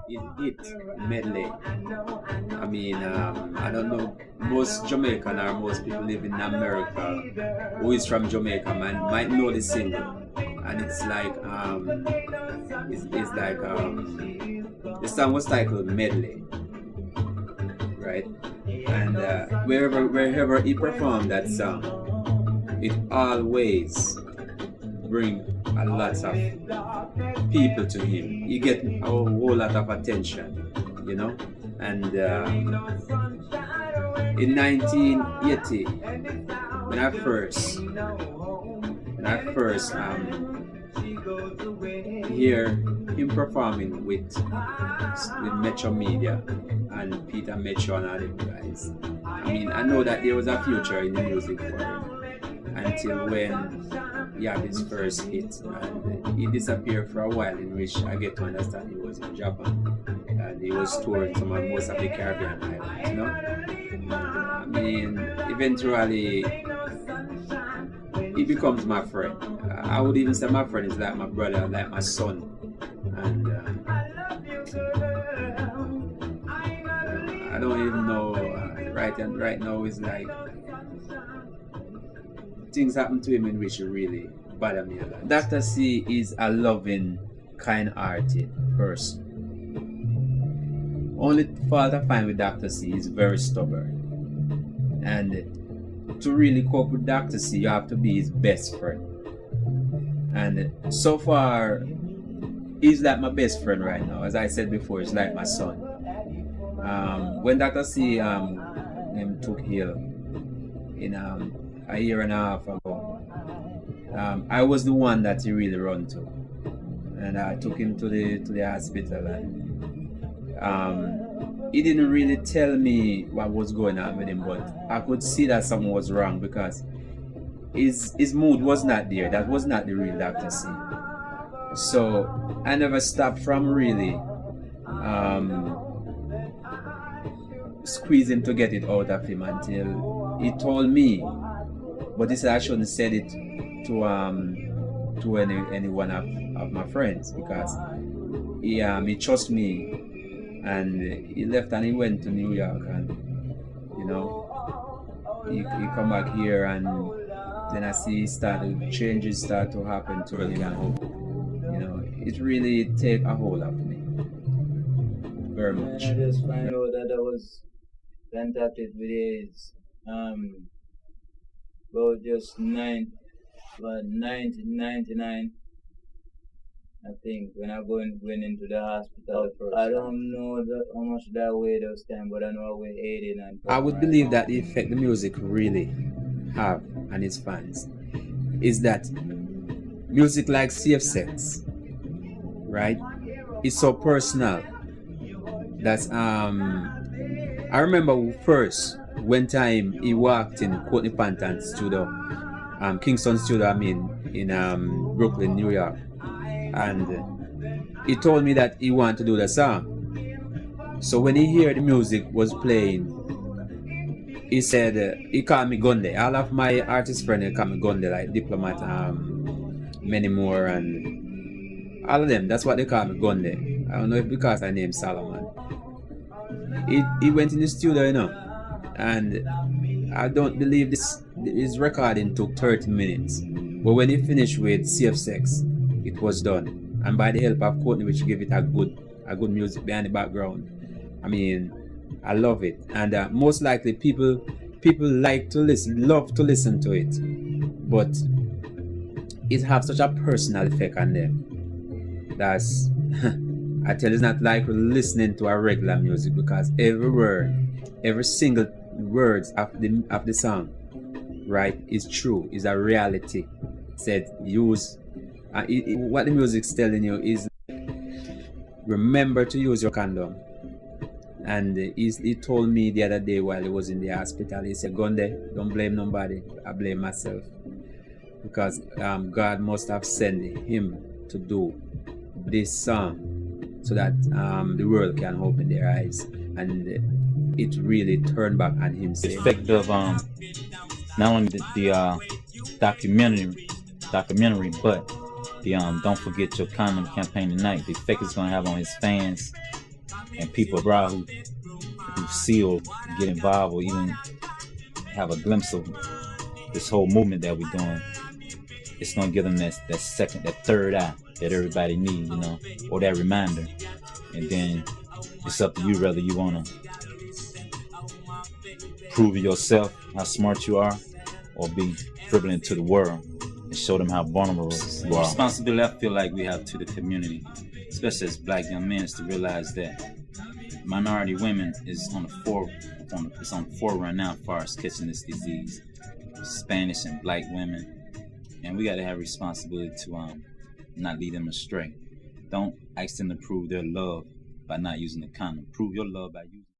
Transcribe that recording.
it hit medley. I mean, I don't know, most Jamaican or most people living in America who is from Jamaica might know the single. And it's like, it's like, the song was titled Medley, right? And wherever he performed that song, it always bring a lot of people to him. He get a whole lot of attention, you know. And in 1980, when I first hear him performing with Metro Media and Peter Metro and all them guys, I mean, I know that there was a future in the music for him until when he had his first hit, and he disappeared for a while, in which I get to understand he was in Japan and he was touring some of most of the Caribbean islands, you know. I mean, eventually he becomes my friend. I would even say my friend is like my brother, like my son. And I don't even know, right now is like things happen to him in which really bother me a lot. Dr. C is a loving, kind-hearted person. Only fault I find with Dr. C is very stubborn. And to really cope with Dr. C, you have to be his best friend. And so far, he's like my best friend right now. As I said before, he's like my son. When Dr. C took ill in a year and a half ago, I was the one that he really run to, and I took him to the hospital, and he didn't really tell me what was going on with him, but I could see that something was wrong because his mood was not there. That was not the real Dr. C. So I never stopped from really squeezing to get it out of him until he told me. But he said I shouldn't said it to any one of my friends, because he trust me, and he left and he went to New York, and you know, he come back here, and then I see changes start to happen to him, and you know, it really take a hold of me very much. I just find out that I was contacted with AIDS about just 1999, I think, when I went into the hospital. I don't know how much that weighed those time, but I know I weighed 89. I would believe that the effect the music really have on its fans is that music like Safe Sex, right? It's so personal that I remember first when time he walked in Courtney Panton's studio, Kingston studio, I mean, in Brooklyn, New York, and he told me that he wanted to do the song. So when he heard the music was playing, he said, he called me Gunde. All of my artist friends call me Gunde, like Diplomat, many more, and all of them. That's what they call me, Gunde. I don't know if because I named Solomon. He went in the studio, you know, and I don't believe his recording took 30 minutes. But when he finished with Safe Sex, it was done. And by the help of Courtney, which gave it a good music behind the background. I mean, I love it. And most likely people like to love to listen to it. But it has such a personal effect on them. That's I tell you, it's not like listening to a regular music, because every word, every single words of the song, right, is true, is a reality. Said use what the music's telling you is remember to use your condom. And he told me the other day while he was in the hospital, he said, Gunde, don't blame nobody, I blame myself, because God must have sent him to do this song so that the world can open their eyes, and it really turned back on him. The effect of not only the documentary, but the Don't Forget Your Condom campaign tonight. The effect it's going to have on his fans, and people abroad who see or get involved or even have a glimpse of this whole movement that we're doing, it's gonna give them that second, that third eye that everybody needs, you know, or that reminder. And then it's up to you whether you wanna prove yourself how smart you are, or be frivolous to the world and show them how vulnerable you are. Responsibility I feel like we have to the community, especially as black young men, is to realize that minority women is on the forefront now as far as catching this disease. Spanish and black women, and we got to have responsibility to not lead them astray. Don't ask them to prove their love by not using the condom. Prove your love by using